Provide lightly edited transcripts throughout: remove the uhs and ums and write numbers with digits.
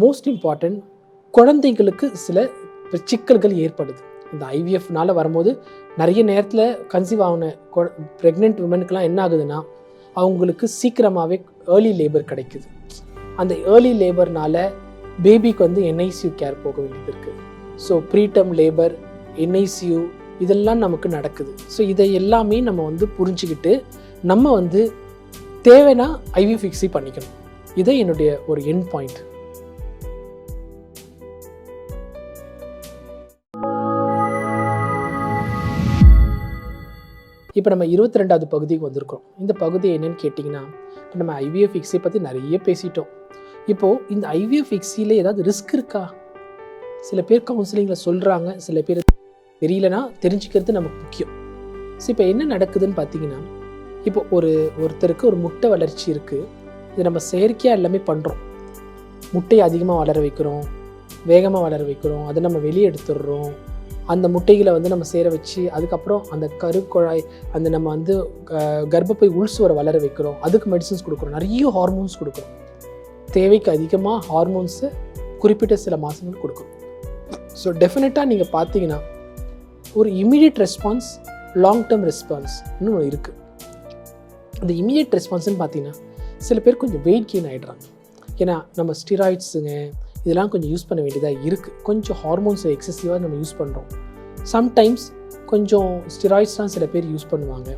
Most important, குழந்தைங்களுக்கு சில சிக்கல்கள் ஏற்படுது. இந்த ஐவிஎஃப்னால் வரும்போது நிறைய நேரத்தில் கன்சீவ் ஆகின ப்ரெக்னென்ட் விமனுக்கெலாம் என்ன ஆகுதுன்னா, அவங்களுக்கு சீக்கிரமாகவே ஏர்லி லேபர் கிடைக்குது. அந்த ஏர்லி லேபர்னால் பேபிக்கு என்ஐசியூ கேர் போக வேண்டியது இருக்குது. ஸோ ப்ரீடம் லேபர், என்ஐசியூ இதெல்லாம் நமக்கு நடக்குது. ஸோ இதை எல்லாமே நம்ம புரிஞ்சுக்கிட்டு நம்ம தேவைன்னா ஐவிஎஃப் ஃபிக்ஸி பண்ணிக்கணும். இதை என்னுடைய ஒரு எண்ட் பாயிண்ட். இப்போ நம்ம 22வது பகுதிக்கு வந்திருக்கோம். இந்த பகுதி என்னன்னு கேட்டிங்கன்னா, இப்போ நம்ம ஐவிஎஃப் ஃபிக்ஸி பற்றி நிறைய பேசிட்டோம். இப்போது இந்த ஐவிஎஃப் ஃபிக்ஸியில் ஏதாவது ரிஸ்க் இருக்கா? சில பேர் கவுன்சிலிங்கில் சொல்கிறாங்க, சில பேர் தெரியலனா தெரிஞ்சுக்கிறது நமக்கு முக்கியம். ஸோ இப்போ என்ன நடக்குதுன்னு பார்த்தீங்கன்னா, இப்போ ஒருத்தருக்கு ஒரு முட்டை வளர்ச்சி இருக்குது. இது நம்ம செயற்கையாக எல்லாமே பண்ணுறோம். முட்டையை அதிகமாக வளர வைக்கிறோம், வேகமாக வளர வைக்கிறோம், அதை நம்ம வெளியே எடுத்துடுறோம். அந்த முட்டைகளை நம்ம சேர வச்சு அதுக்கப்புறம் அந்த கருக்குழாய் நம்ம கர்ப்பப்பை உள்சுவரை வளர வைக்கிறோம். அதுக்கு மெடிசன்ஸ் கொடுக்குறோம், நிறைய ஹார்மோன்ஸ் கொடுக்குறோம். தேவைக்கு அதிகமாக ஹார்மோன்ஸை குறிப்பிட்ட சில மாதங்கள் கொடுக்குறோம். ஸோ டெஃபினட்டாக நீங்கள் பார்த்தீங்கன்னா ஒரு இமீடியட் ரெஸ்பான்ஸ், லாங் டேர்ம் ரெஸ்பான்ஸ்னு ஒன்று இருக்குது. அந்த இமீடியட் ரெஸ்பான்ஸ்ன்னு பார்த்தீங்கன்னா சில பேர் கொஞ்சம் வெயிட் கெயின் ஆகிடுறாங்க. ஏன்னா நம்ம ஸ்டிராய்ட்ஸுங்க இதெல்லாம் கொஞ்சம் யூஸ் பண்ண வேண்டியதாக இருக்குது. கொஞ்சம் ஹார்மோன்ஸை எக்ஸசிவாக நம்ம யூஸ் பண்ணுறோம். சம்டைம்ஸ் கொஞ்சம் ஸ்டிராய்ட்ஸ்லாம் சில பேர் யூஸ் பண்ணுவாங்க.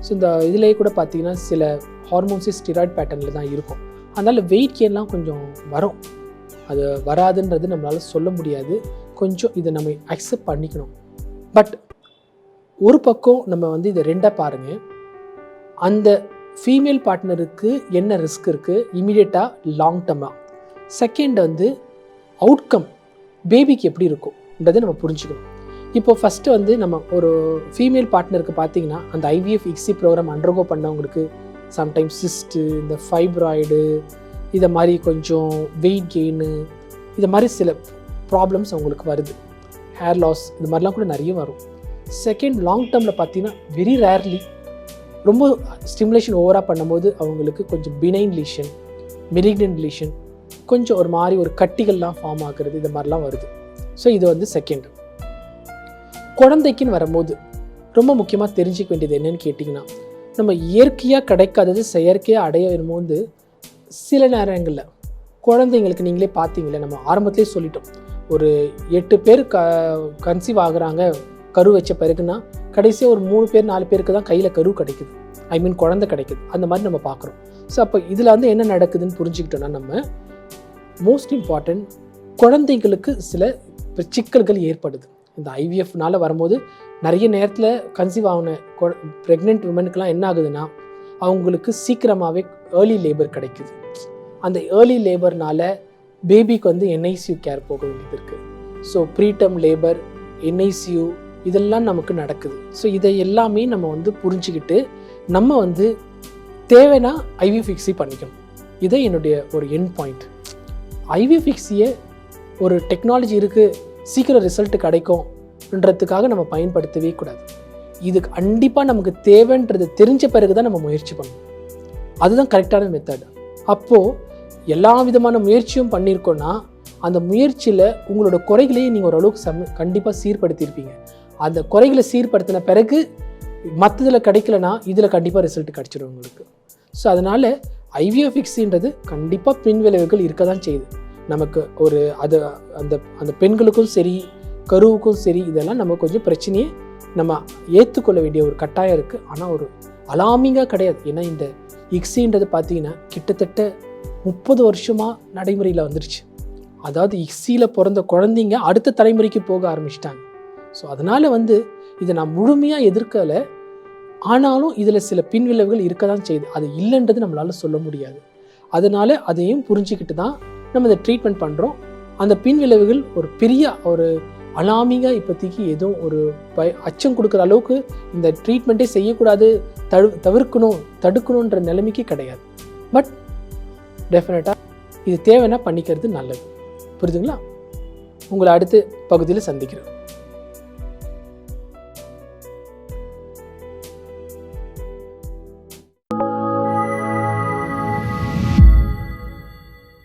ஸோ இந்த இதிலேயே கூட பார்த்திங்கன்னா சில ஹார்மோன்ஸே ஸ்டிராய்ட் பேட்டர்னில் தான் இருக்கும். அதனால் வெயிட் கெயின்லாம் கொஞ்சம் வரும். அது வராதுன்றது நம்மளால் சொல்ல முடியாது. கொஞ்சம் இதை நம்ம அக்செப்ட் பண்ணிக்கணும். பட் ஒரு பக்கம் நம்ம இதை ரெண்டாக பாருங்கள். அந்த ஃபீமேல் பார்ட்னருக்கு என்ன ரிஸ்க் இருக்குது இமீடியட்டாக, லாங் டர்மாக. செகண்ட் அவுட்கம் பேபிக்கு எப்படி இருக்கும்ன்றதை நம்ம புரிஞ்சுக்கணும். இப்போ ஃபஸ்ட்டு நம்ம ஒரு ஃபீமேல் பார்ட்னருக்கு பார்த்திங்கன்னா அந்த ஐவிஎஃப் ஃபிக்ஸி ப்ரோக்ராம் அண்டர்கோ பண்ணவங்களுக்கு சம்டைம்ஸ் சிஸ்ட்டு, இந்த ஃபைப்ராய்டு, இதை மாதிரி கொஞ்சம் வெயிட் கெயின், இதை மாதிரி சில ப்ராப்ளம்ஸ் அவங்களுக்கு வருது. ஹேர் லாஸ் இது மாதிரிலாம் கூட நிறைய வரும். செகண்ட், லாங் டேர்மில் பார்த்திங்கன்னா வெரி ரேர்லி ரொம்ப ஸ்டிமுலேஷன் ஓவராக பண்ணும்போது அவங்களுக்கு கொஞ்சம் பினைன் லீஷன், மெலிக்னன்ட் லீஷன், கொஞ்சம் ஒரு மாதிரி ஒரு கட்டிகள்லாம் ஃபார்ம் ஆகுறது, இது மாதிரிலாம் வருது. ஸோ இது செகண்ட். குழந்தைக்குன்னு வரும்போது ரொம்ப முக்கியமாக தெரிஞ்சிக்க வேண்டியது என்னென்னு கேட்டிங்கன்னா, நம்ம இயற்கையாக கிடைக்காதது செயற்கையாக அடைய வரும்போது சில நேரங்களில் குழந்தைங்களுக்கு நீங்களே பார்த்தீங்களே, நம்ம ஆரம்பத்திலே சொல்லிட்டோம், ஒரு 8 பேர் கன்சீவ் ஆகுறாங்க கரு வச்ச பிறகுனா கடைசியாக ஒரு 3 பேர் 4 பேருக்கு தான் கையில் கரு கிடைக்குது, குழந்தை கிடைக்குது. அந்த மாதிரி நம்ம பார்க்குறோம். ஸோ அப்போ இதில் என்ன நடக்குதுன்னு புரிஞ்சுக்கிட்டோன்னா, நம்ம மோஸ்ட் இம்பார்ட்டன்ட், குழந்தைங்களுக்கு சில சிக்கல்கள் ஏற்படுது. இந்த ஐவிஎஃப்னால் வரும்போது நிறைய நேரத்தில் கன்சீவ் ஆகின ப்ரெக்னென்ட் விமனுக்கெலாம் என்ன ஆகுதுன்னா, அவங்களுக்கு சீக்கிரமாகவே ஏர்லி லேபர் கிடைக்குது. அந்த ஏர்லி லேபர்னால் பேபிக்கு என்ஐசியூ கேர் போக வேண்டியது இருக்குது. ஸோ ப்ரீடம் லேபர், என்ஐசியூ இதெல்லாம் நமக்கு நடக்குது. ஸோ இதை எல்லாமே நம்ம புரிஞ்சுக்கிட்டு நம்ம தேவைன்னா ஐவிஎஃப் ஃபிக்ஸி பண்ணிக்கணும். இதை என்னுடைய ஒரு எண்ட் பாயிண்ட். ஐவிஎஃப் ஃபிக்ஸியை ஒரு டெக்னாலஜி இருக்குது, சீக்கிரம் ரிசல்ட் கிடைக்கும்ன்றதுக்காக நம்ம பயன்படுத்தவே கூடாது. இது கண்டிப்பாக நமக்கு தேவைன்றது தெரிஞ்ச பிறகு தான் நம்ம முயற்சி பண்ணணும். அதுதான் கரெக்டான மெத்தட். அப்போது எல்லா விதமான முயற்சியும் பண்ணியிருக்கோன்னா அந்த முயற்சியில் உங்களோட குறைகளையே நீங்கள் ஓரளவுக்கு கண்டிப்பாக சீர்படுத்தியிருப்பீங்க. அந்த குறைகளை சீர்படுத்தின பிறகு மற்றதில் கிடைக்கலனா இதில் கண்டிப்பாக ரிசல்ட் கிடச்சிடும் உங்களுக்கு. ஸோ அதனால் ஐவிஎஃப் ஃபிக்ஸின்றது கண்டிப்பாக பின் விளைவுகள் இருக்க தான் செய்யுது. நமக்கு ஒரு அந்த பெண்களுக்கும் சரி கருவுக்கும் சரி இதெல்லாம் நம்ம கொஞ்சம் பிரச்சனையை நம்ம ஏற்றுக்கொள்ள வேண்டிய ஒரு கட்டாயம் இருக்குது. ஆனால் ஒரு அலாமிங்காக கிடையாது. ஏன்னா இந்த இக்ஸின்றது பார்த்தீங்கன்னா கிட்டத்தட்ட 30 வருஷமாக நடைமுறையில் வந்துருச்சு. அதாவது இக்ஸியில் பிறந்த குழந்தைங்க அடுத்த தலைமுறைக்கு போக ஆரம்பிச்சிட்டாங்க. ஸோ அதனால் இதை நான் முழுமையாக எதிர்க்கலை. ஆனாலும் இதில் சில பின்விளைவுகள் இருக்க தான் செய்யுது. அது இல்லைன்றது நம்மளால் சொல்ல முடியாது. அதனால் அதையும் புரிஞ்சுக்கிட்டு தான் நம்ம இதை ட்ரீட்மெண்ட் பண்ணுறோம். அந்த பின்விளைவுகள் ஒரு பெரிய ஒரு அலாமிங்காக இப்போதைக்கு எதுவும் ஒரு அச்சம் கொடுக்குற அளவுக்கு இந்த ட்ரீட்மெண்ட்டே செய்யக்கூடாது, தடுக்கணுன்ற நிலைமைக்கு கிடையாது. பட் டெஃபினட்டாக இது தேவைன்னா பண்ணிக்கிறது நல்லது. புரியுதுங்களா? உங்களை அடுத்த பகுதியில் சந்திக்கிறேன்.